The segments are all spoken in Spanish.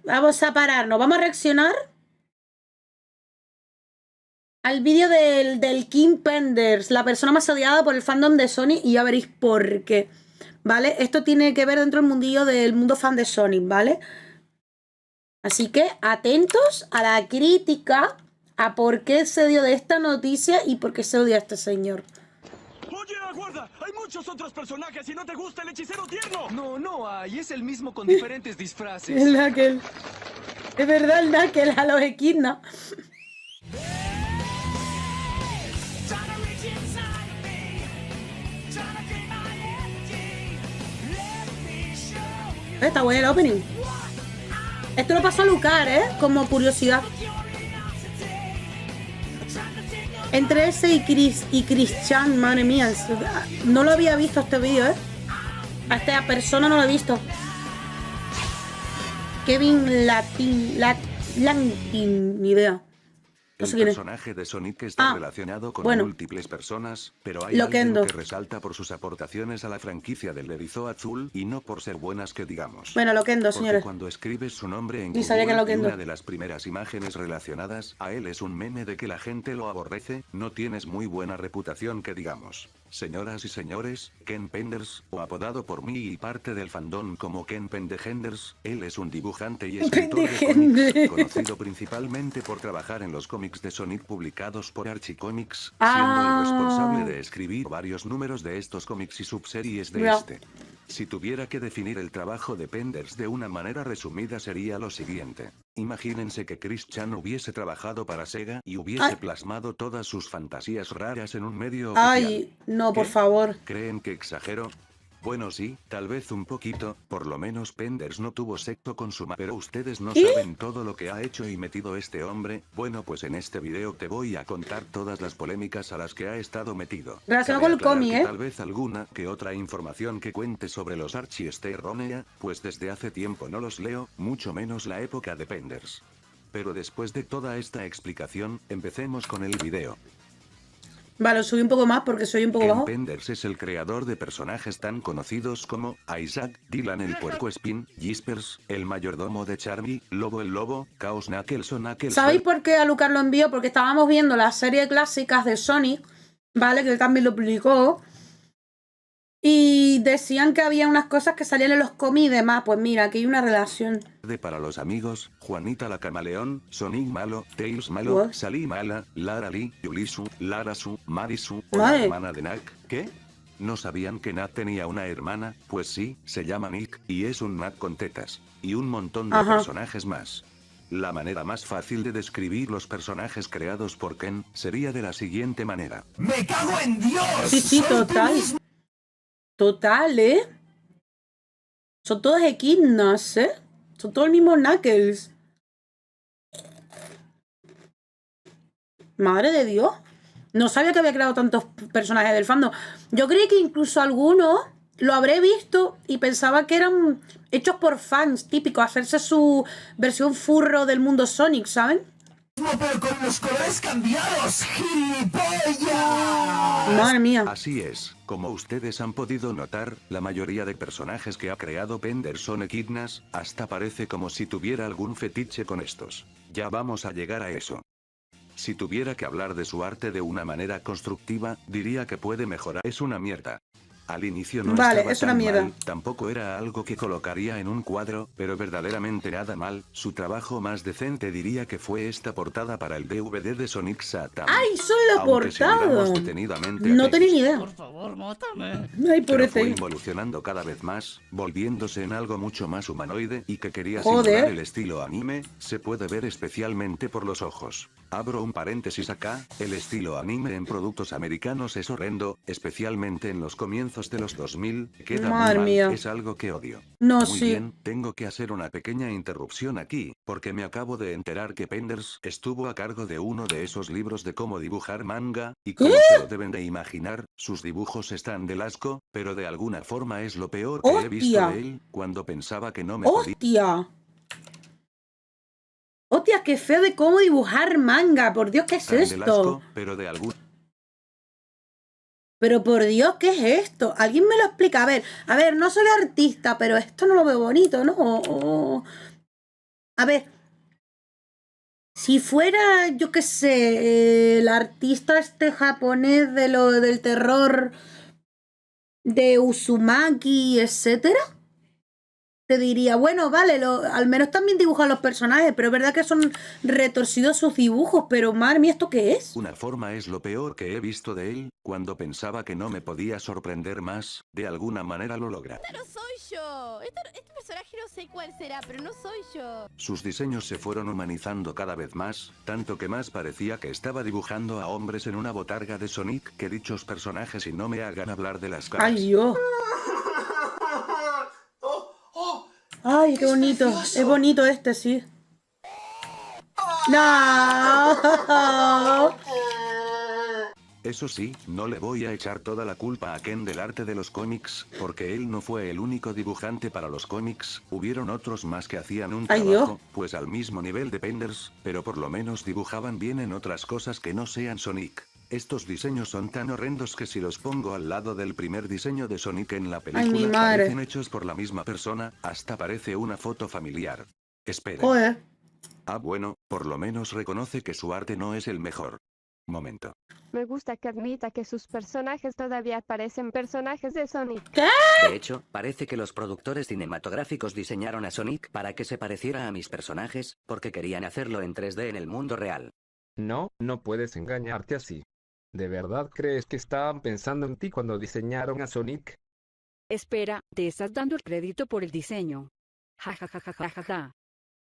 Vamos a pararnos. Vamos a reaccionar al vídeo del King Penders, la persona más odiada por el fandom de Sonic, y ya veréis por qué, ¿vale? Esto tiene que ver dentro del mundillo del mundo fan de Sonic, ¿vale? Así que atentos a la crítica, a por qué se dio de esta noticia y por qué se odia a este señor. Oye, aguarda, hay muchos otros personajes y no te gusta el hechicero tierno. No hay, es el mismo con diferentes disfraces. El Knuckles. Es verdad, el Knuckles a los equidnas. Está bueno el opening. Esto lo pasó a Lucar, como curiosidad. Entre ese y Christian, madre mía. No lo había visto este vídeo, A esta persona no lo he visto. Kevin Lantin, ni idea. No sé El quién es. personaje de Sonic está relacionado con múltiples personas, pero hay Loquendo. alguien que resalta por sus aportaciones a la franquicia del erizo azul y no por ser buenas que digamos. Bueno, Loquendo, Porque señores. cuando escribes su nombre en Ni sabía que Google, Loquendo. una de las primeras imágenes relacionadas a él es un meme de que la gente lo aborrece, no tienes muy buena reputación que digamos. Señoras y señores, Ken Penders, o apodado por mí y parte del fandom como Ken Pendehenders, él es un dibujante y escritor de cómics, conocido principalmente por trabajar en los cómics de Sonic publicados por Archie Comics, siendo el responsable de escribir varios números de estos cómics y subseries de este. Si tuviera que definir el trabajo de Penders de una manera resumida sería lo siguiente. Imagínense que Chris Chan hubiese trabajado para Sega y hubiese plasmado todas sus fantasías raras en un medio oficial. Ay, no, por ¿Qué? favor. ¿Creen que exagero? Bueno, sí, tal vez un poquito, por lo menos Penders no tuvo sexo con su madre, pero ustedes no saben todo lo que ha hecho y metido este hombre. Bueno, pues en este video te voy a contar todas las polémicas a las que ha estado metido. Relacionado con el cómic, Tal vez alguna que otra información que cuente sobre los Archie esté errónea, pues desde hace tiempo no los leo, mucho menos la época de Penders. Pero después de toda esta explicación, empecemos con el video. Vale, subí un poco más porque soy un poco bajo. Penders es el creador de personajes tan conocidos como Isaac, Dylan el puercoespín, Jispers, el mayordomo de Charlie, Lobo el lobo, Chaos Knuckles o Knuckles. ¿Sabéis por qué a Lucas lo envió? Porque estábamos viendo la serie clásicas de Sonic, ¿vale? Que él también lo publicó. Y decían que había unas cosas que salían en los cómics y demás. Pues mira, aquí hay una relación. Para los amigos, Juanita la Camaleón, Sonic malo, Tails malo, Sally mala, Lara Lee, Yulisu, Larasu, Marisu, o la hermana de Nak. ¿Qué? ¿No sabían que Nat tenía una hermana? Pues sí, se llama Nick, y es un Nat con tetas. Y un montón de personajes más. La manera más fácil de describir los personajes creados por Ken sería de la siguiente manera. ¡Me cago en Dios! Sí, total. Total, Son todos equidnas, Son todos el mismo Knuckles. Madre de Dios. No sabía que había creado tantos personajes del fandom. Yo creí que incluso algunos lo habré visto y pensaba que eran hechos por fans, típicos, hacerse su versión furro del mundo Sonic, ¿saben? Pero con los colores cambiados, ¡gilipollas! Madre mía. Así es, como ustedes han podido notar, la mayoría de personajes que ha creado Penders son equidnas, hasta parece como si tuviera algún fetiche con estos. Ya vamos a llegar a eso. Si tuviera que hablar de su arte de una manera constructiva, diría que puede mejorar. Es una mierda. Al inicio no estaba es una tan mierda. mal, tampoco era algo que colocaría en un cuadro, pero verdaderamente nada mal. Su trabajo más decente diría que fue esta portada para el DVD de Sonic Satam. ¡Ay, son la portada! No tenía ni idea. Por favor, mátame. Ay, Pero fue pobrecito. involucionando cada vez más, volviéndose en algo mucho más humanoide y que quería Joder. simular el estilo anime, se puede ver especialmente por los ojos. Abro un paréntesis acá, el estilo anime en productos americanos es horrendo, especialmente en los comienzos de los 2000, queda Madre muy mal, mía. es algo que odio. No, Muy sí. bien, tengo que hacer una pequeña interrupción aquí, porque me acabo de enterar que Penders estuvo a cargo de uno de esos libros de cómo dibujar manga, y como se lo deben de imaginar, sus dibujos están del asco, pero de alguna forma es lo peor que he visto ¡Hostia! de él, cuando pensaba que no me podía. ¡Hostia! ¡Hostia, qué feo de cómo dibujar manga! Por Dios, ¿qué es Del esto? asco, pero de algún Pero por Dios, ¿qué es esto? ¿Alguien me lo explica? A ver, no soy artista, pero esto no lo veo bonito, ¿no? A ver, si fuera, yo qué sé, el artista este japonés del terror de Uzumaki, etcétera, te diría, bueno, vale, al menos también dibujan los personajes, pero es verdad que son retorcidos sus dibujos, pero madre mía, ¿esto qué es? Una forma es lo peor que he visto de él, cuando pensaba que no me podía sorprender más, de alguna manera lo logra. ¡Esta no soy yo! Este personaje no sé cuál será, pero no soy yo. Sus diseños se fueron humanizando cada vez más, tanto que más parecía que estaba dibujando a hombres en una botarga de Sonic que dichos personajes y no me hagan hablar de las caras. ¡Ay, Dios! ¡Ay, qué bonito! precioso. Es bonito este, sí. ¡No! Eso sí, no le voy a echar toda la culpa a Ken del arte de los cómics, porque él no fue el único dibujante para los cómics, hubieron otros más que hacían un ¡Ay, trabajo, Dios! pues al mismo nivel de Penders, pero por lo menos dibujaban bien en otras cosas que no sean Sonic. Estos diseños son tan horrendos que si los pongo al lado del primer diseño de Sonic en la ¡Ay, mi película, madre! parecen hechos por la misma persona, hasta parece una foto familiar. Esperen. Joder. Ah, bueno, por lo menos reconoce que su arte no es el mejor. Momento. Me gusta que admita que sus personajes todavía parecen personajes de Sonic. ¿Qué? De hecho, parece que los productores cinematográficos diseñaron a Sonic para que se pareciera a mis personajes, porque querían hacerlo en 3D en el mundo real. No, no puedes engañarte así. ¿De verdad crees que estaban pensando en ti cuando diseñaron a Sonic? Espera, te estás dando el crédito por el diseño. Ja ja ja ja ja ja ja.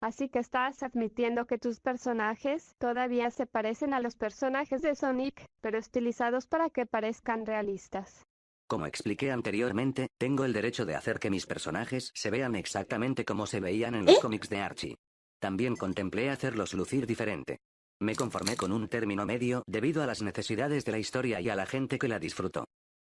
Así que estás admitiendo que tus personajes todavía se parecen a los personajes de Sonic, pero estilizados para que parezcan realistas. Como expliqué anteriormente, tengo el derecho de hacer que mis personajes se vean exactamente como se veían en los cómics de Archie. También contemplé hacerlos lucir diferente. Me conformé con un término medio debido a las necesidades de la historia y a la gente que la disfrutó.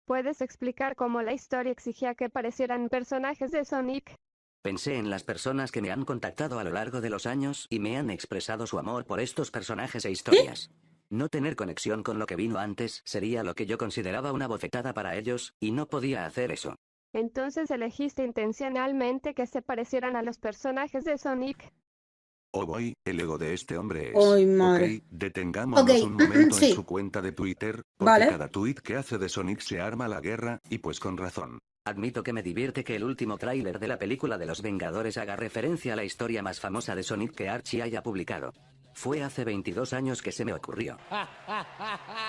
¿Puedes explicar cómo la historia exigía que parecieran personajes de Sonic? Pensé en las personas que me han contactado a lo largo de los años y me han expresado su amor por estos personajes e historias. No tener conexión con lo que vino antes sería lo que yo consideraba una bofetada para ellos, y no podía hacer eso. Entonces elegiste intencionalmente que se parecieran a los personajes de Sonic. Oh boy, el ego de este hombre es... ¡Ay, madre! Ok, detengámonos Ok, un momento sí. en su cuenta de Twitter, porque Vale. cada tweet que hace de Sonic se arma la guerra, y pues con razón. Admito que me divierte que el último tráiler de la película de los Vengadores haga referencia a la historia más famosa de Sonic que Archie haya publicado. Fue hace 22 años que se me ocurrió.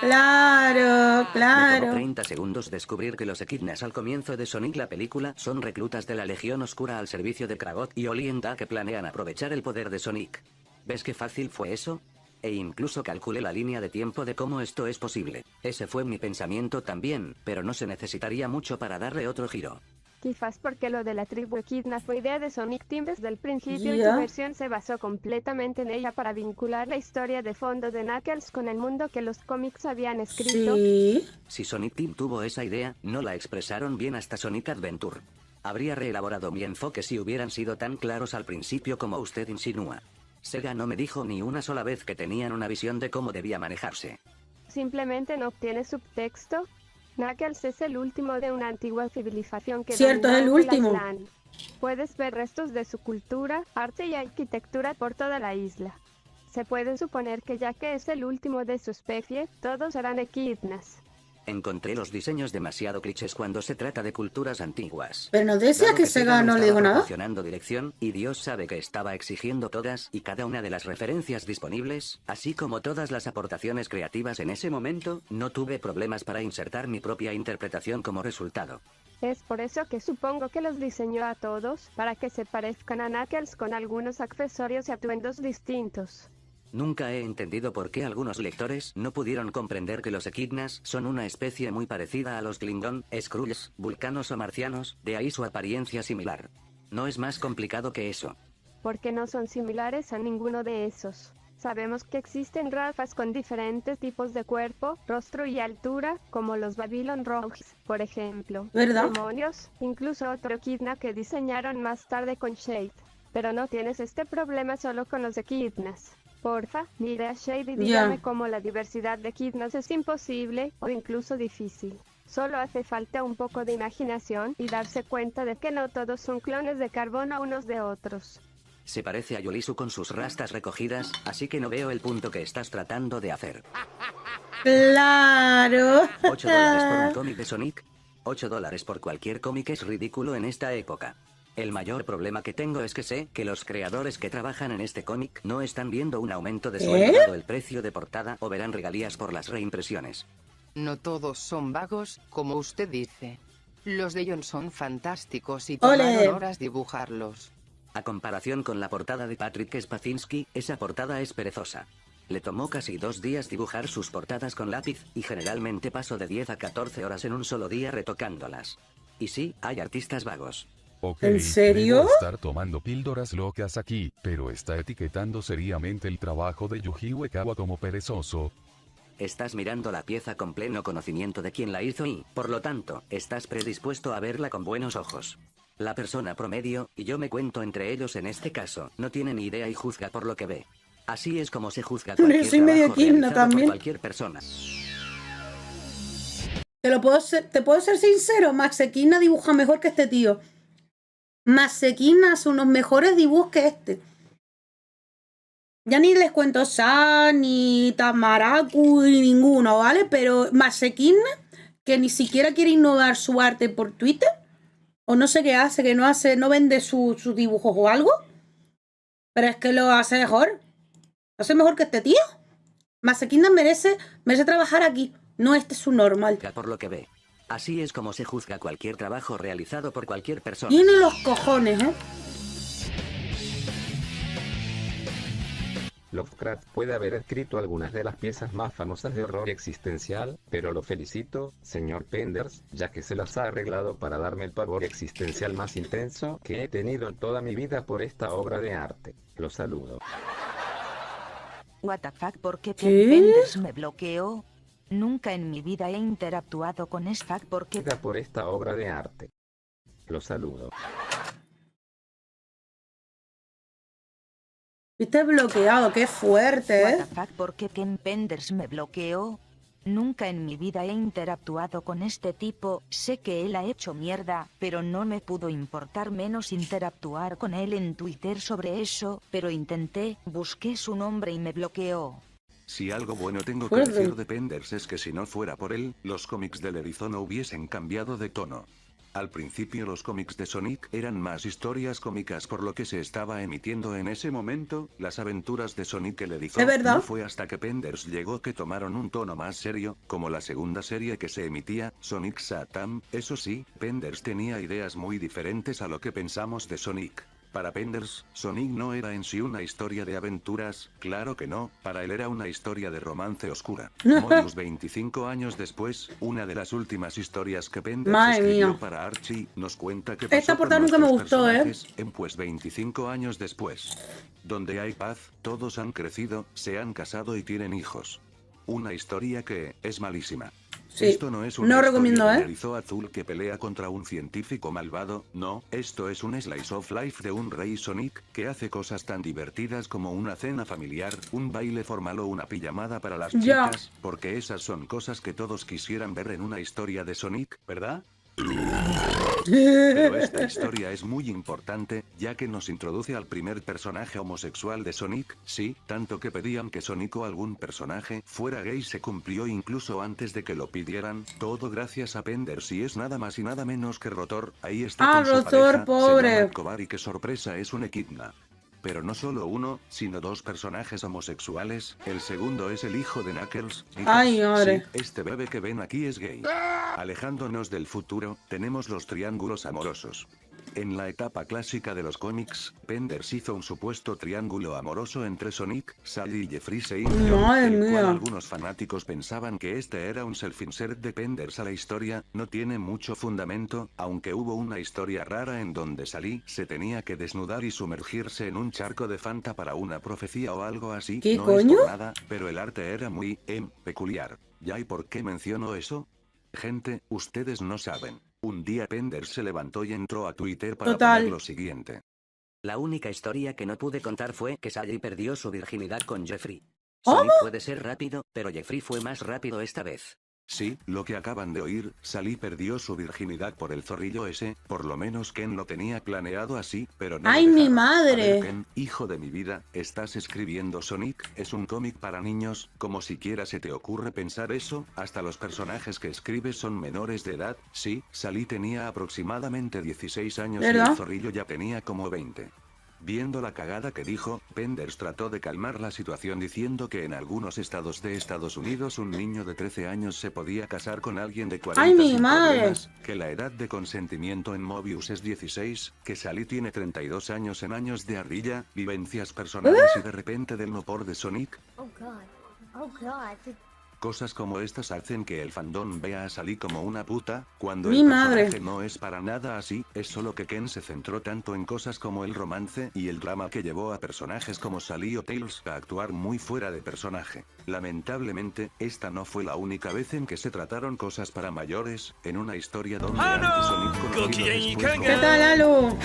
Claro, Me tomó claro. 30 segundos descubrir que los Echidnas al comienzo de Sonic la película son reclutas de la Legión Oscura al servicio de Kragot y Olienda que planean aprovechar el poder de Sonic. ¿Ves qué fácil fue eso? E incluso calculé la línea de tiempo de cómo esto es posible. Ese fue mi pensamiento también, pero no se necesitaría mucho para darle otro giro. Quizás porque lo de la tribu Echidna fue idea de Sonic Team desde el principio y Ya. tu versión se basó completamente en ella para vincular la historia de fondo de Knuckles con el mundo que los cómics habían escrito. Sí. Si Sonic Team tuvo esa idea, no la expresaron bien hasta Sonic Adventure. Habría reelaborado mi enfoque si hubieran sido tan claros al principio como usted insinúa. Sega no me dijo ni una sola vez que tenían una visión de cómo debía manejarse. Simplemente no obtiene subtexto. Knuckles es el último de una antigua civilización que Cierto, es el dominaba último. Clan. Puedes ver restos de su cultura, arte y arquitectura por toda la isla. Se puede suponer que ya que es el último de su especie, todos serán echidnas. Encontré los diseños demasiado clichés cuando se trata de culturas antiguas. Pero no decía Dado que Sega Sega no le estaba digo nada. proporcionando dirección, y Dios sabe que estaba exigiendo todas y cada una de las referencias disponibles, así como todas las aportaciones creativas en ese momento, no tuve problemas para insertar mi propia interpretación como resultado. Es por eso que supongo que los diseñó a todos, para que se parezcan a Knuckles con algunos accesorios y atuendos distintos. Nunca he entendido por qué algunos lectores no pudieron comprender que los Echidnas son una especie muy parecida a los Klingon, Skrulls, vulcanos o marcianos, de ahí su apariencia similar. No es más complicado que eso. Porque no son similares a ninguno de esos. Sabemos que existen razas con diferentes tipos de cuerpo, rostro y altura, como los Babylon Rogues, por ejemplo. ¿Verdad? Demonios, incluso otro Echidna que diseñaron más tarde con Shade. Pero no tienes este problema solo con los Echidnas. Porfa, mire a Shade y dígame cómo la diversidad de Echidnas es imposible, o incluso difícil. Solo hace falta un poco de imaginación y darse cuenta de que no todos son clones de carbono unos de otros. Se parece a Yolisu con sus rastas recogidas, así que no veo el punto que estás tratando de hacer. Claro. $8 por un cómic de Sonic. $8 por cualquier cómic es ridículo en esta época. El mayor problema que tengo es que sé que los creadores que trabajan en este cómic no están viendo un aumento de sueldo dado el precio de portada o verán regalías por las reimpresiones. No todos son vagos, como usted dice. Los de John son fantásticos y tomaron horas dibujarlos. A comparación con la portada de Patrick Spacinski, esa portada es perezosa. Le tomó casi 2 días dibujar sus portadas con lápiz, y generalmente paso de 10 a 14 horas en un solo día retocándolas. Y sí, hay artistas vagos. Ok, ¿En serio? debo estar tomando píldoras locas aquí, pero está etiquetando seriamente el trabajo de Yuji Uekawa como perezoso. Estás mirando la pieza con pleno conocimiento de quién la hizo y, por lo tanto, estás predispuesto a verla con buenos ojos. La persona promedio, y yo me cuento entre ellos en este caso, no tiene ni idea y juzga por lo que ve. Así es como se juzga cualquier Soy medio trabajo quinna realizado por también. cualquier persona. Te puedo ser sincero, Maxequina dibuja mejor que este tío. Maxequina hace unos mejores dibujos que este. Ya ni les cuento San, ni Tamaraku, ni ninguno, ¿vale? Pero Maxequina, que ni siquiera quiere innovar su arte por Twitter, o no sé qué hace, que no vende sus dibujos o algo, pero es que lo hace mejor. Lo hace mejor que este tío. Maxequina merece trabajar aquí. No, este es su normal. Por lo que ve. Así es como se juzga cualquier trabajo realizado por cualquier persona. Tiene los cojones, ¿eh? Lovecraft puede haber escrito algunas de las piezas más famosas de horror existencial, pero lo felicito, señor Penders, ya que se las ha arreglado para darme el pavor existencial más intenso que he tenido en toda mi vida por esta obra de arte. Lo saludo. What the fuck, ¿por qué Ken Penders me bloqueó? Nunca en mi vida he interactuado con Sfag porque... Por esta obra de arte. Lo saludo. Viste bloqueado, qué fuerte, What ¿eh? the fuck, ¿por qué Ken Penders me bloqueó? Nunca en mi vida he interactuado con este tipo, sé que él ha hecho mierda, pero no me pudo importar menos interactuar con él en Twitter sobre eso, pero intenté, busqué su nombre y me bloqueó. Si algo bueno tengo que decir de Penders es que si no fuera por él, los cómics del Erizo no hubiesen cambiado de tono. Al principio los cómics de Sonic eran más historias cómicas por lo que se estaba emitiendo en ese momento, las aventuras de Sonic el Erizo. ¿Es verdad? No fue hasta que Penders llegó que tomaron un tono más serio, como la segunda serie que se emitía, Sonic Satam. Eso sí, Penders tenía ideas muy diferentes a lo que pensamos de Sonic. Para Penders, Sonic no era en sí una historia de aventuras, claro que no, para él era una historia de romance oscura. Mobius 25 años después, una de las últimas historias que Penders escribió para Archie, nos cuenta que pasó Esta portada con nunca me nuestros gustó, personajes en Pues 25 años después. Donde hay paz, todos han crecido, se han casado y tienen hijos. Una historia que es malísima. Sí. Esto no es una No recomiendo, historia de ¿eh? erizo azul que pelea contra un científico malvado, no, esto es un slice of life de un rey Sonic, que hace cosas tan divertidas como una cena familiar, un baile formal o una pijamada para las Ya. chicas, porque esas son cosas que todos quisieran ver en una historia de Sonic, ¿verdad? Pero esta historia es muy importante, ya que nos introduce al primer personaje homosexual de Sonic, sí, tanto que pedían que Sonic o algún personaje fuera gay se cumplió incluso antes de que lo pidieran, todo gracias a Penders y es nada más y nada menos que Rotor, ahí está con su Rotor, pareja, pobre. se llama Escobar y qué sorpresa es un Echidna. Pero no solo uno, sino 2 personajes homosexuales, el segundo es el hijo de Knuckles. Ay, madre. Sí, este bebé que ven aquí es gay. Alejándonos del futuro, tenemos los triángulos amorosos. En la etapa clásica de los cómics, Penders hizo un supuesto triángulo amoroso entre Sonic, Sally y Jeffrey Saint John, Madre el cual mía. algunos fanáticos pensaban que este era un self-insert de Penders a la historia, no tiene mucho fundamento, aunque hubo una historia rara en donde Sally se tenía que desnudar y sumergirse en un charco de Fanta para una profecía o algo así, ¿Qué no coño? es por nada, pero el arte era muy, peculiar. ¿Ya y por qué menciono eso? Gente, ustedes no saben. Un día Penders se levantó y entró a Twitter para Total. poner lo siguiente. La única historia que no pude contar fue que Sally perdió su virginidad con Jeffrey. ¿Cómo? Sonic puede ser rápido, pero Jeffrey fue más rápido esta vez. Sí, lo que acaban de oír, Sally perdió su virginidad por el zorrillo ese, por lo menos Ken lo tenía planeado así, pero no ¡Ay, lo mi dejaron. madre! A ver, Ken, hijo de mi vida, estás escribiendo Sonic, es un cómic para niños, como siquiera se te ocurre pensar eso, hasta los personajes que escribes son menores de edad. Sí, Sally tenía aproximadamente 16 años y ¿Verdad? el zorrillo ya tenía como 20. Viendo la cagada que dijo, Penders trató de calmar la situación diciendo que en algunos estados de Estados Unidos un niño de 13 años se podía casar con alguien de 40 ¡Ay, mi sin madre! problemas, que la edad de consentimiento en Mobius es 16, que Sally tiene 32 años en años de ardilla, vivencias personales y de repente del no por de Sonic. Oh god. Oh god. Cosas como estas hacen que el fandom vea a Sally como una puta, cuando Mi el madre. personaje no es para nada así, es solo que Ken se centró tanto en cosas como el romance y el drama que llevó a personajes como Sally o Tails a actuar muy fuera de personaje. Lamentablemente, esta no fue la única vez en que se trataron cosas para mayores, en una historia donde Anti-Sonic conocido después como... ¿Qué tal, Alu?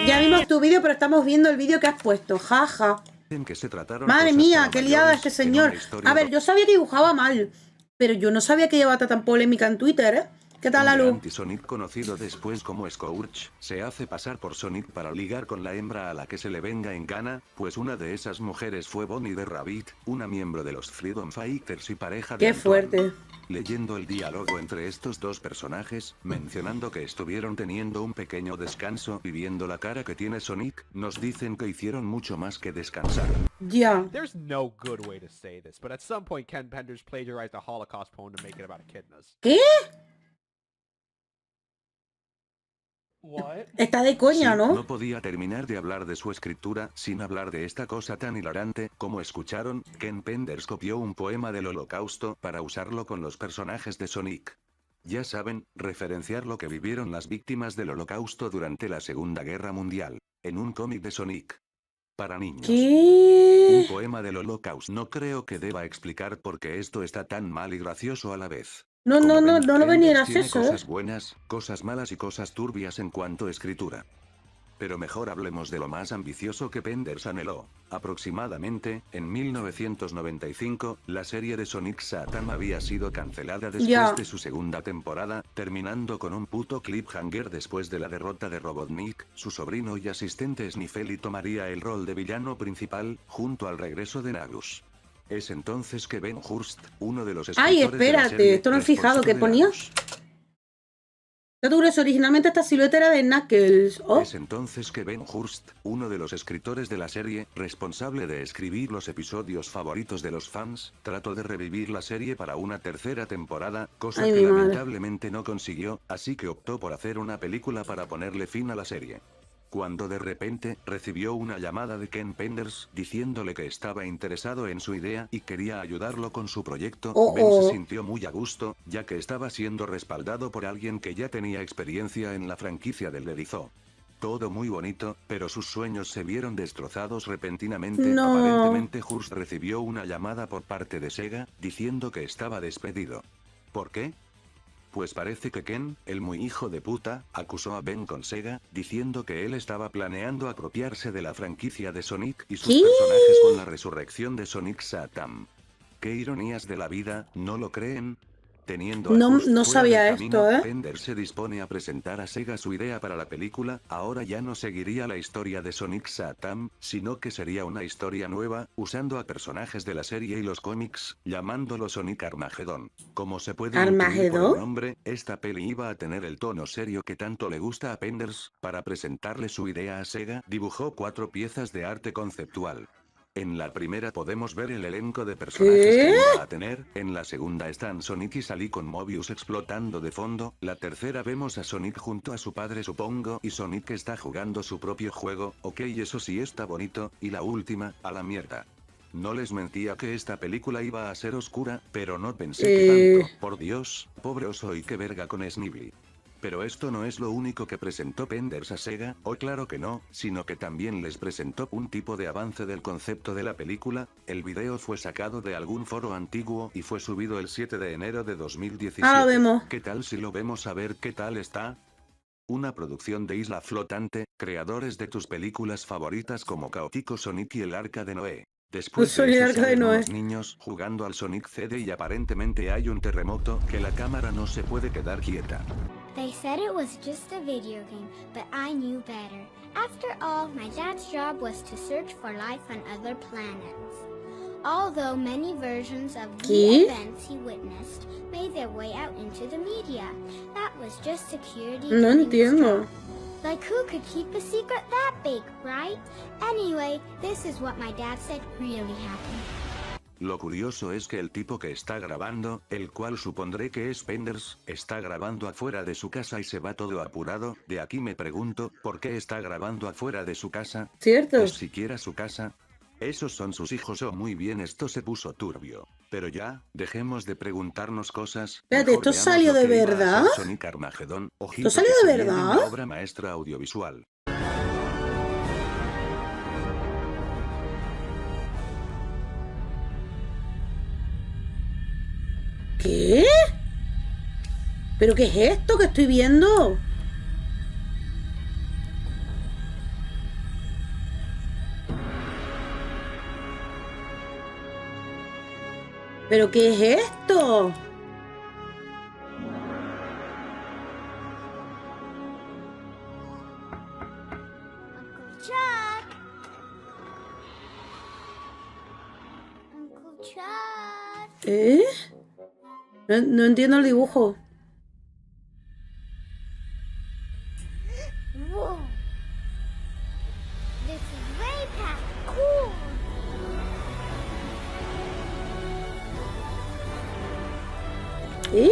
Ya vimos tu vídeo, pero estamos viendo el vídeo que has puesto. Jaja. en que se trataron Madre cosas mía, para qué liada mayores, este en señor. una historia A ver, yo sabía que dibujaba mal, pero yo no sabía que llevaba tan polémica en Twitter, ¿eh? ¿Qué tal, donde Alu? Anti-Sonic, conocido después como Scourge, se hace pasar por Sonic para ligar con la hembra a la que se le venga en gana, pues una de esas mujeres fue Bonnie de Rabbit, una miembro de los Freedom Fighters y pareja de Qué Anton. fuerte. Leyendo el diálogo entre estos dos personajes, mencionando que estuvieron teniendo un pequeño descanso y viendo la cara que tiene Sonic, nos dicen que hicieron mucho más que descansar. Ya. There's no good way to say this, but at some point Ken Penders plagiarized a Holocaust poem to make it about echidnas. ¿Qué? What? Está de coña, Sí, ¿no? no podía terminar de hablar de su escritura sin hablar de esta cosa tan hilarante. Como escucharon, Ken Penders copió un poema del Holocausto para usarlo con los personajes de Sonic. Ya saben, referenciar lo que vivieron las víctimas del Holocausto durante la Segunda Guerra Mundial, en un cómic de Sonic. Para niños. ¿Qué? Un poema del Holocausto. No creo que deba explicar por qué esto está tan mal y gracioso a la vez. No, Como no, no, ven, no lo ven ni Penders tiene gracioso, ¿eh? cosas buenas, cosas malas y cosas turbias en cuanto a escritura. Pero mejor hablemos de lo más ambicioso que Penders anheló. Aproximadamente, en 1995, la serie de Sonic Satam había sido cancelada después Ya. de su segunda temporada, terminando con un puto cliffhanger después de la derrota de Robotnik. Su sobrino y asistente Sniffly tomaría el rol de villano principal, junto al regreso de Nagus. Es entonces que Ben Hurst, uno de los Ay, escritores de la espérate, serie, esto no he fijado, ¿qué responsable de ponía? Nagus. Dato curioso, originalmente esta silueta era de Knuckles. Oh, Es entonces que Ben Hurst, uno de los escritores de la serie, responsable de escribir los episodios favoritos de los fans, trató de revivir la serie para una tercera temporada, cosa Ay, que mi madre. lamentablemente no consiguió, así que optó por hacer una película para ponerle fin a la serie. Cuando de repente, recibió una llamada de Ken Penders, diciéndole que estaba interesado en su idea y quería ayudarlo con su proyecto, Oh, Ben oh. se sintió muy a gusto, ya que estaba siendo respaldado por alguien que ya tenía experiencia en la franquicia del Dedizó. Todo muy bonito, pero sus sueños se vieron destrozados repentinamente. No. Aparentemente Hurst recibió una llamada por parte de Sega, diciendo que estaba despedido. ¿Por qué? Pues parece que Ken, el muy hijo de puta, acusó a Ben con Sega, diciendo que él estaba planeando apropiarse de la franquicia de Sonic y sus ¿Qué? personajes con la resurrección de Sonic Satam. Qué ironías de la vida, ¿no lo creen? Teniendo a No- Hurst no fuera sabía del esto, camino, ¿eh? Penders se dispone a presentar a Sega su idea para la película. Ahora ya no seguiría la historia de Sonic Satam, sino que sería una historia nueva, usando a personajes de la serie y los cómics, llamándolo Sonic Armageddon. Como se puede intuir por ¿Armagedón? el nombre, esta peli iba a tener el tono serio que tanto le gusta a Penders. Para presentarle su idea a Sega, dibujó 4 piezas de arte conceptual. En la primera podemos ver el elenco de personajes ¿Qué? que iba a tener, en la segunda están Sonic y Sally con Mobius explotando de fondo, la tercera vemos a Sonic junto a su padre supongo y Sonic está jugando su propio juego, ok eso sí está bonito, y la última, a la mierda. No les mentía que esta película iba a ser oscura, pero no pensé que tanto, por Dios, pobre oso y qué verga con Snibbly. Pero esto no es lo único que presentó Penders a Sega, o claro que no, sino que también les presentó un tipo de avance del concepto de la película. El video fue sacado de algún foro antiguo y fue subido el 7 de enero de 2017. Ah, lo vemos. ¿Qué tal si lo vemos a ver qué tal está? Una producción de Isla Flotante, creadores de tus películas favoritas como Caótico Sonic y el Arca de Noé. Después Sonic de eso Arca de salen Noé. unos niños jugando al Sonic CD y aparentemente hay un terremoto que la cámara no se puede quedar quieta. They said it was just a video game, but I knew better. After all, my dad's job was to search for life on other planets. Although many versions of the ¿Qué? events he witnessed made their way out into the media, that was just security No doing its entiendo. job. Like who could keep a secret that big, right? Anyway, this is what my dad said really happened. Lo curioso es que el tipo que está grabando, el cual supondré que es Penders, está grabando afuera de su casa y se va todo apurado. De aquí me pregunto, ¿por qué está grabando afuera de su casa? Cierto. ¿Es siquiera su casa? ¿Esos son sus hijos? Oh, muy bien, esto se puso turbio. Pero ya, dejemos de preguntarnos cosas. Espérate, Mejor ¿esto veamos salió lo de que iba a verdad? hacer Sonic Armageddon. Ojito ¿Esto salió que de se viene verdad? una obra maestra audiovisual. ¿Qué? ¿Pero qué es esto que estoy viendo? ¿Pero qué es esto? Uncle Chuck! Uncle Chuck! ¿Eh? No entiendo el dibujo. Whoa! This is way past cool! ¿Eh?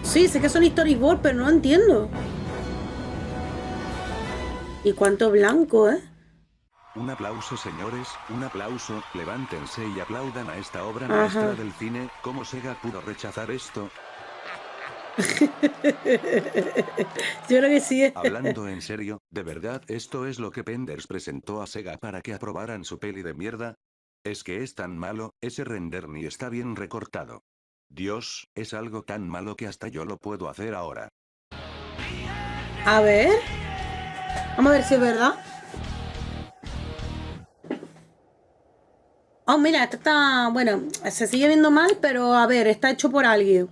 Sí, sé que son storyboard, pero no entiendo. ¿Y cuánto blanco, eh? Un aplauso, señores, un aplauso, levántense y aplaudan a esta obra Ajá. maestra del cine. ¿Cómo Sega pudo rechazar esto? Yo creo que sí. Hablando en serio, ¿de verdad esto es lo que Penders presentó a Sega para que aprobaran su peli de mierda? Es que es tan malo, ese render ni está bien recortado. Dios, es algo tan malo que hasta yo lo puedo hacer ahora. A ver. Vamos a ver si es verdad. Oh, mira, esto está... Bueno, se sigue viendo mal, pero a ver, está hecho por alguien.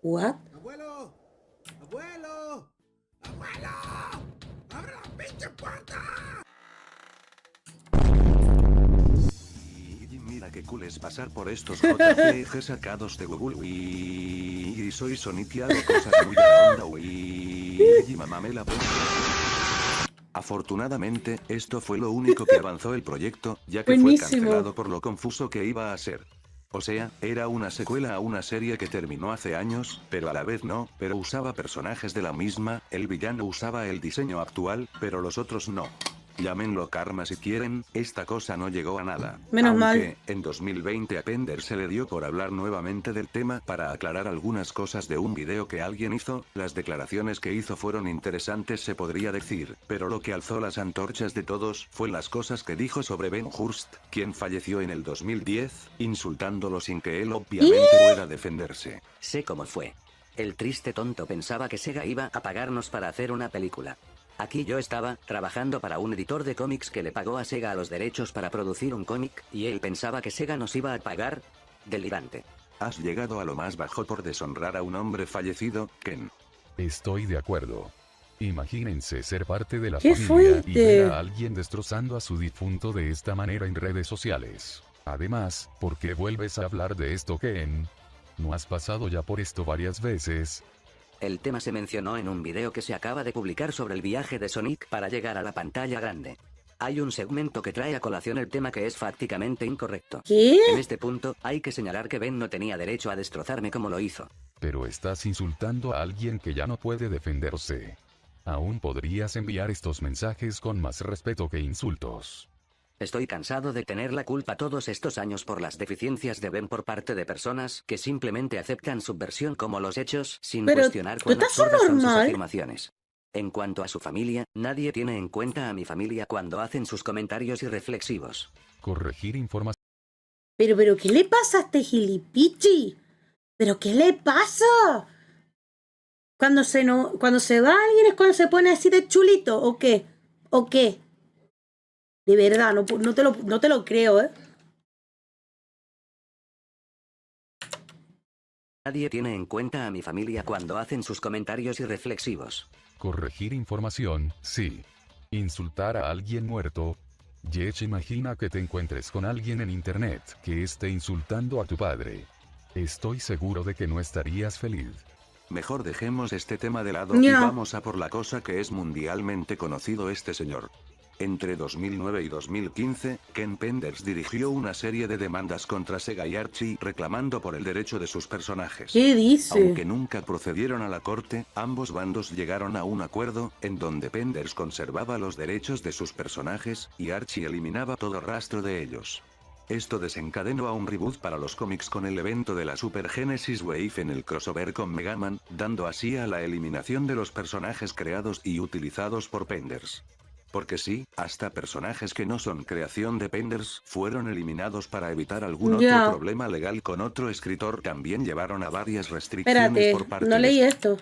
What? ¡Abuelo! ¡Abuelo! ¡Abuelo! ¡Abre la pinche puerta! Y mira qué cool es pasar por estos JPG sacados de Google. Y soy Sonic y hago cosas muy a la onda. Y mamá me la pongo. Afortunadamente, esto fue lo único que avanzó el proyecto, ya que Buenísimo. fue cancelado por lo confuso que iba a ser. O sea, era una secuela a una serie que terminó hace años, pero a la vez no, pero usaba personajes de la misma, el villano usaba el diseño actual, pero los otros no. Llámenlo karma si quieren, esta cosa no llegó a nada. Menos mal. Aunque, en 2020 a Penders se le dio por hablar nuevamente del tema para aclarar algunas cosas de un video que alguien hizo, las declaraciones que hizo fueron interesantes se podría decir, pero lo que alzó las antorchas de todos fue las cosas que dijo sobre Ben Hurst, quien falleció en el 2010, insultándolo sin que él obviamente pueda defenderse. Sé cómo fue. El triste tonto pensaba que Sega iba a pagarnos para hacer una película. Aquí yo estaba, trabajando para un editor de cómics que le pagó a Sega los derechos para producir un cómic, y él pensaba que Sega nos iba a pagar. Delirante. Has llegado a lo más bajo por deshonrar a un hombre fallecido, Ken. Estoy de acuerdo. Imagínense ser parte de la ¡Qué familia y fuerte! ver a alguien destrozando a su difunto de esta manera en redes sociales. Además, ¿por qué vuelves a hablar de esto, Ken? ¿No has pasado ya por esto varias veces? El tema se mencionó en un video que se acaba de publicar sobre el viaje de Sonic para llegar a la pantalla grande. Hay un segmento que trae a colación el tema que es fácticamente incorrecto. ¿Qué? En este punto, hay que señalar que Ben no tenía derecho a destrozarme como lo hizo. Pero estás insultando a alguien que ya no puede defenderse. Aún podrías enviar estos mensajes con más respeto que insultos. Estoy cansado de tener la culpa todos estos años por las deficiencias de Ben por parte de personas que simplemente aceptan su versión como los hechos sin Pero, cuestionar ¿tú cuán estás absurdas son sus normal? afirmaciones. En cuanto a su familia, nadie tiene en cuenta a mi familia cuando hacen sus comentarios irreflexivos. Corregir información. Pero, ¿qué le pasa a este gilipichi? ¿Pero qué le pasa? Cuando se va alguien es cuando se pone así de chulito, ¿o qué? ¿O qué? De verdad, no te lo creo, ¿eh? Nadie tiene en cuenta a mi familia cuando hacen sus comentarios irreflexivos. Corregir información, sí. Insultar a alguien muerto. Yech, imagina que te encuentres con alguien en internet que esté insultando a tu padre. Estoy seguro de que no estarías feliz. Mejor dejemos este tema de lado y vamos a por la cosa que es mundialmente conocido este señor. Entre 2009 y 2015, Ken Penders dirigió una serie de demandas contra Sega y Archie reclamando por el derecho de sus personajes. ¿Qué dice? Aunque nunca procedieron a la corte, ambos bandos llegaron a un acuerdo, en donde Penders conservaba los derechos de sus personajes, y Archie eliminaba todo rastro de ellos. Esto desencadenó a un reboot para los cómics con el evento de la Super Genesis Wave en el crossover con Mega Man, dando así a la eliminación de los personajes creados y utilizados por Penders. Porque sí, hasta personajes que no son creación de Penders fueron eliminados para evitar algún otro problema legal con otro escritor. También llevaron a varias restricciones por parte no leí esto.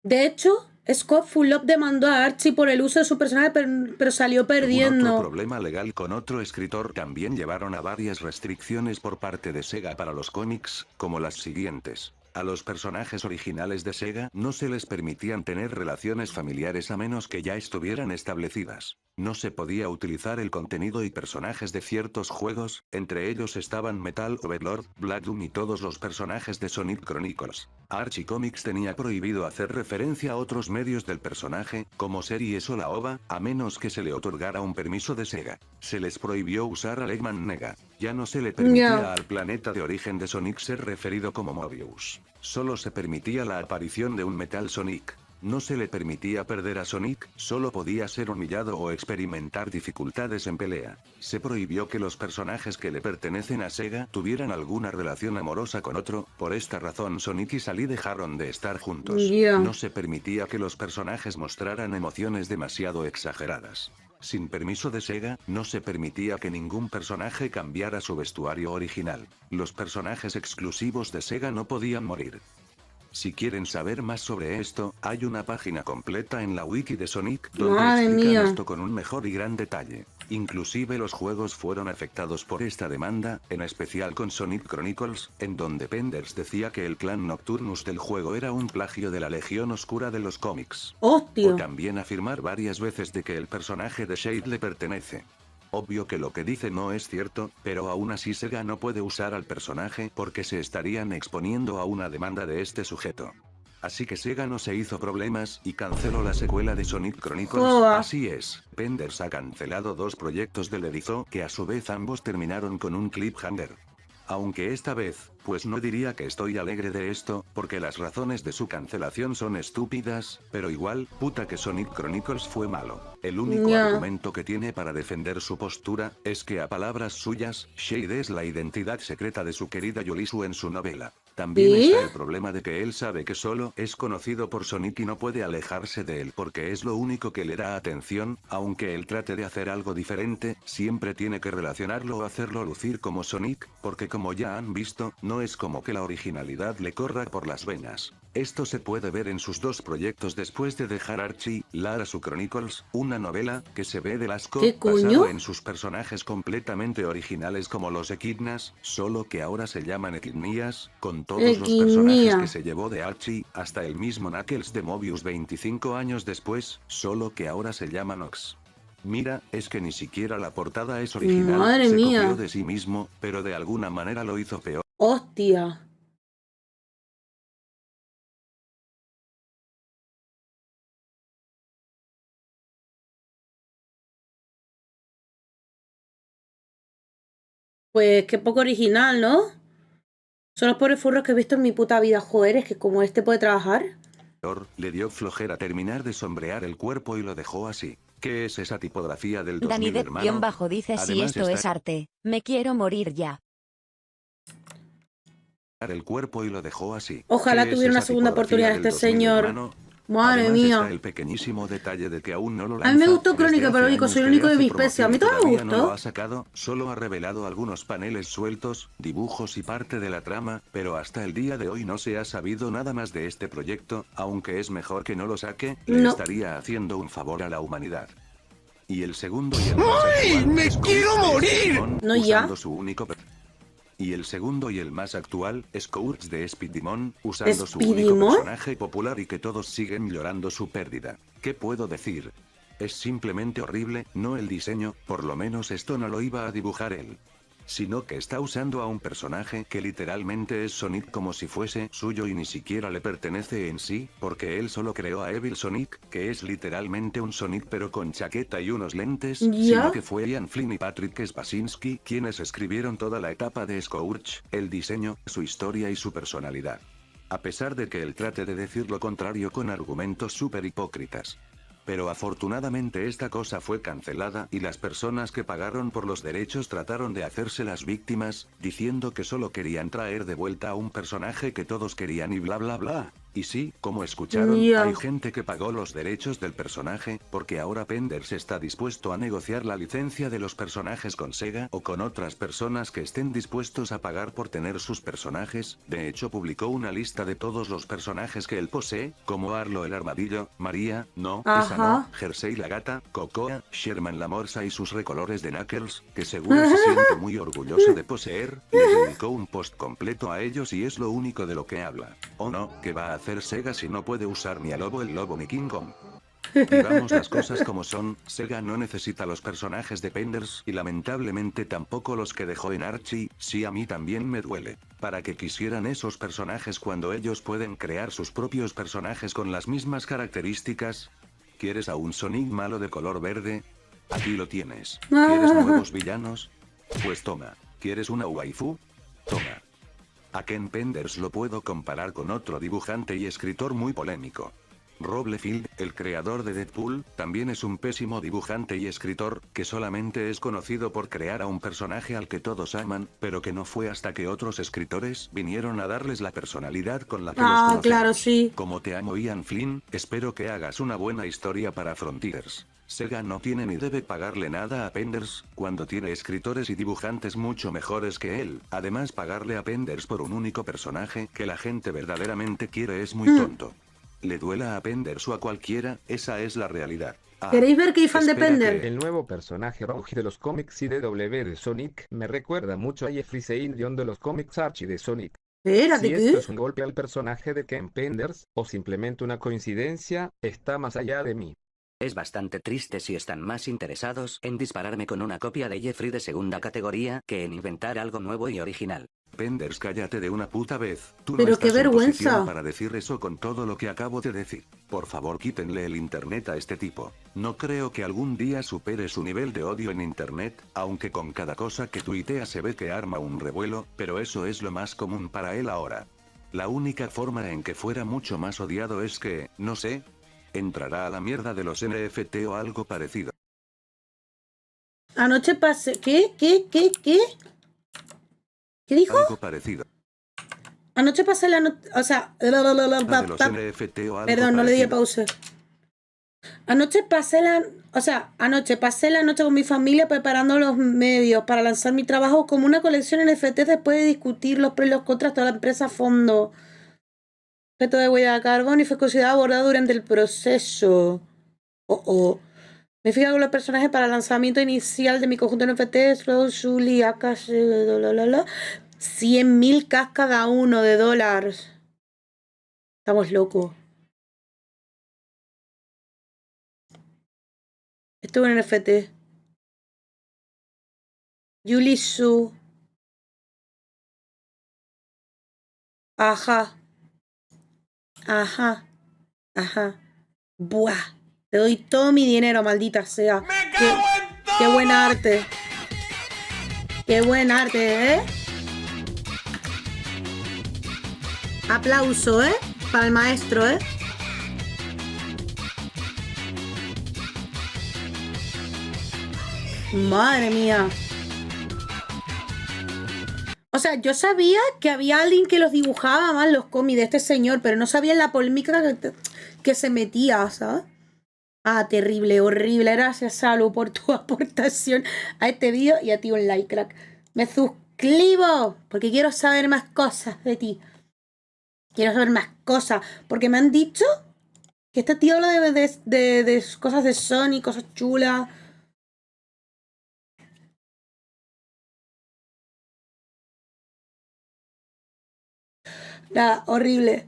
De hecho, Scott Fulop demandó a Archie por el uso de su personaje, pero salió perdiendo. Otro problema legal con otro escritor también llevaron a varias restricciones por parte de Sega para los cómics, como las siguientes. A los personajes originales de Sega no se les permitían tener relaciones familiares a menos que ya estuvieran establecidas. No se podía utilizar el contenido y personajes de ciertos juegos, entre ellos estaban Metal Overlord, Black Doom y todos los personajes de Sonic Chronicles. Archie Comics tenía prohibido hacer referencia a otros medios del personaje, como series o la OVA, a menos que se le otorgara un permiso de Sega. Se les prohibió usar al Eggman Nega. Ya no se le permitía al planeta de origen de Sonic ser referido como Mobius. Solo se permitía la aparición de un Metal Sonic. No se le permitía perder a Sonic, solo podía ser humillado o experimentar dificultades en pelea. Se prohibió que los personajes que le pertenecen a Sega tuvieran alguna relación amorosa con otro, por esta razón Sonic y Sally dejaron de estar juntos. No se permitía que los personajes mostraran emociones demasiado exageradas. Sin permiso de Sega, no se permitía que ningún personaje cambiara su vestuario original. Los personajes exclusivos de Sega no podían morir. Si quieren saber más sobre esto, hay una página completa en la wiki de Sonic donde explican esto con un mejor y gran detalle. Inclusive los juegos fueron afectados por esta demanda, en especial con Sonic Chronicles, en donde Penders decía que el clan Nocturnus del juego era un plagio de la Legión Oscura de los cómics. ¡Hostia! O también afirmar varias veces de que el personaje de Shade le pertenece. Obvio que lo que dice no es cierto, pero aún así Sega no puede usar al personaje porque se estarían exponiendo a una demanda de este sujeto. Así que Sega no se hizo problemas y canceló la secuela de Sonic Chronicles. Así es, Penders ha cancelado 2 proyectos de Ledizo que a su vez ambos terminaron con un cliffhanger. Aunque esta vez, pues no diría que estoy alegre de esto, porque las razones de su cancelación son estúpidas, pero igual, puta que Sonic Chronicles fue malo. El único argumento que tiene para defender su postura, es que a palabras suyas, Shade es la identidad secreta de su querida Yulisu en su novela. También está el problema de que él sabe que solo es conocido por Sonic y no puede alejarse de él porque es lo único que le da atención, aunque él trate de hacer algo diferente, siempre tiene que relacionarlo o hacerlo lucir como Sonic, porque como ya han visto, no es como que la originalidad le corra por las venas. Esto se puede ver en sus 2 proyectos después de dejar Archie, Larasu Chronicles, una novela que se ve del asco, basado en sus personajes completamente originales como los Echidnas, solo que ahora se llaman Echidnias, con todos los personajes que se llevó de Archie, hasta el mismo Knuckles de Mobius 25 años después, solo que ahora se llama Nox. Mira, es que ni siquiera la portada es original, Madre mía. copió de sí mismo, pero de alguna manera lo hizo peor. ¡Hostia! Pues qué poco original, ¿no? Son los pobres furros que he visto en mi puta vida. Joder, es que como este puede trabajar. Le dio flojera terminar de sombrear el cuerpo y lo dejó así. ¿Qué es esa tipografía del 2000, hermano? Dani dice si Además esto es arte. Me quiero morir ya. El cuerpo y lo dejó así. Ojalá ¿Qué es tuviera una esa segunda tipografía oportunidad del este 2000, señor. hermano? Madre Además, mía. está el pequeñísimo detalle de que aún no lo A mí me lanza gustó desde Crónica, hace pero digo, años soy el que único le de hace mi especie. A mí promoción y también me todavía no lo gustó. ha sacado, solo ha revelado algunos paneles sueltos, dibujos y parte de la trama, pero hasta el día de hoy no se ha sabido nada más de este proyecto, aunque es mejor que no lo saque, le No. estaría haciendo un favor a la humanidad. Y el segundo y el más ¡Ay, actual me es quiero Courage de morir! Speedimon, No, ya. usando su único y el segundo y el más actual es Courage de Speedimon, usando su único ¿Speedimon? personaje popular y que todos siguen llorando su pérdida. ¿Qué puedo decir? Es simplemente horrible, no el diseño, por lo menos esto no lo iba a dibujar él. Sino que está usando a un personaje que literalmente es Sonic como si fuese suyo y ni siquiera le pertenece en sí, porque él solo creó a Evil Sonic, que es literalmente un Sonic pero con chaqueta y unos lentes, ¿Ya? sino que fue Ian Flynn y Patrick Spasinski quienes escribieron toda la etapa de Scourge, el diseño, su historia y su personalidad. A pesar de que él trate de decir lo contrario con argumentos súper hipócritas. Pero afortunadamente esta cosa fue cancelada y las personas que pagaron por los derechos trataron de hacerse las víctimas, diciendo que solo querían traer de vuelta a un personaje que todos querían y bla bla bla. Y sí, como escucharon, Ya. hay gente que pagó los derechos del personaje, porque ahora Penders está dispuesto a negociar la licencia de los personajes con Sega o con otras personas que estén dispuestos a pagar por tener sus personajes. De hecho publicó una lista de todos los personajes que él posee, como Arlo el armadillo, María, no, esa no, Ajá. Jersey la gata, Cocoa, Sherman la morsa y sus recolores de Knuckles, que seguro se siente muy orgulloso de poseer, le dedicó un post completo a ellos y es lo único de lo que habla. ¿O no? ¿Qué va a hacer Sega si no puede usar ni a Lobo el Lobo ni King Kong? Digamos las cosas como son, Sega no necesita los personajes de Penders y lamentablemente tampoco los que dejó en Archie, sí a mí también me duele. Para que quisieran esos personajes cuando ellos pueden crear sus propios personajes con las mismas características. ¿Quieres a un Sonic malo de color verde? Aquí lo tienes. ¿Quieres nuevos villanos? Pues toma. ¿Quieres una waifu? Toma. A Ken Penders lo puedo comparar con otro dibujante y escritor muy polémico. Rob Liefeld, el creador de Deadpool, también es un pésimo dibujante y escritor, que solamente es conocido por crear a un personaje al que todos aman, pero que no fue hasta que otros escritores vinieron a darles la personalidad con la que los conocemos. Claro, sí. Como te amo Ian Flynn, espero que hagas una buena historia para Frontiers. Sega no tiene ni debe pagarle nada a Penders, cuando tiene escritores y dibujantes mucho mejores que él. Además pagarle a Penders por un único personaje que la gente verdaderamente quiere es muy tonto. Le duela a Penders o a cualquiera, esa es la realidad. ¿Queréis ver que hay fan de Pender? El nuevo personaje Rouge de los cómics IDW de Sonic me recuerda mucho a Jeffrey Saint John de los cómics Archie de Sonic. Espérate, Si ¿qué? esto es un golpe al personaje de Ken Penders, o simplemente una coincidencia, está más allá de mí. Es bastante triste si están más interesados en dispararme con una copia de Jeffrey de segunda categoría que en inventar algo nuevo y original. Penders, cállate de una puta vez. Tú Pero no qué estás en vergüenza. posición para decir eso con todo lo que acabo de decir. Por favor, quítenle el internet a este tipo. No creo que algún día supere su nivel de odio en internet, aunque con cada cosa que tuitea se ve que arma un revuelo, pero eso es lo más común para él ahora. La única forma en que fuera mucho más odiado es que, no sé, entrará a la mierda de los NFT o algo parecido. Anoche pasé... ¿Qué? ¿Qué dijo? Algo parecido. Anoche pasé la noche... O sea... De los NFT o algo Perdón, no le di parecido. pausa. Anoche pasé la noche con mi familia preparando los medios para lanzar mi trabajo como una colección NFT después de discutir los pros y los contras de la empresa a fondo. Objeto de huella de carbono y fue considerado abordado durante el proceso. Me fijé con los personajes para el lanzamiento inicial de mi conjunto de NFT, Slow, Sully, Akash, 100.000 K cada uno de dólares. Estamos locos. Esto es un NFT. Yuli Su. Ajá. Buah. Te doy todo mi dinero, maldita sea. Qué buen arte. Qué buen arte, ¿eh? Aplauso, ¿eh? Para el maestro, ¿eh? Madre mía. O O sea, yo sabía que había alguien que los dibujaba más los cómics de este señor, pero no sabía la polémica que se metía, ¿sabes? Ah, terrible, horrible. Gracias, Salu, por tu aportación a este vídeo y a ti, un like, crack. Me suscribo porque quiero saber más cosas de ti. Quiero saber más cosas. Porque me han dicho que este tío habla de cosas de Sony, cosas chulas. Nada, horrible.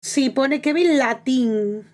Sí, pone Kevin Latín.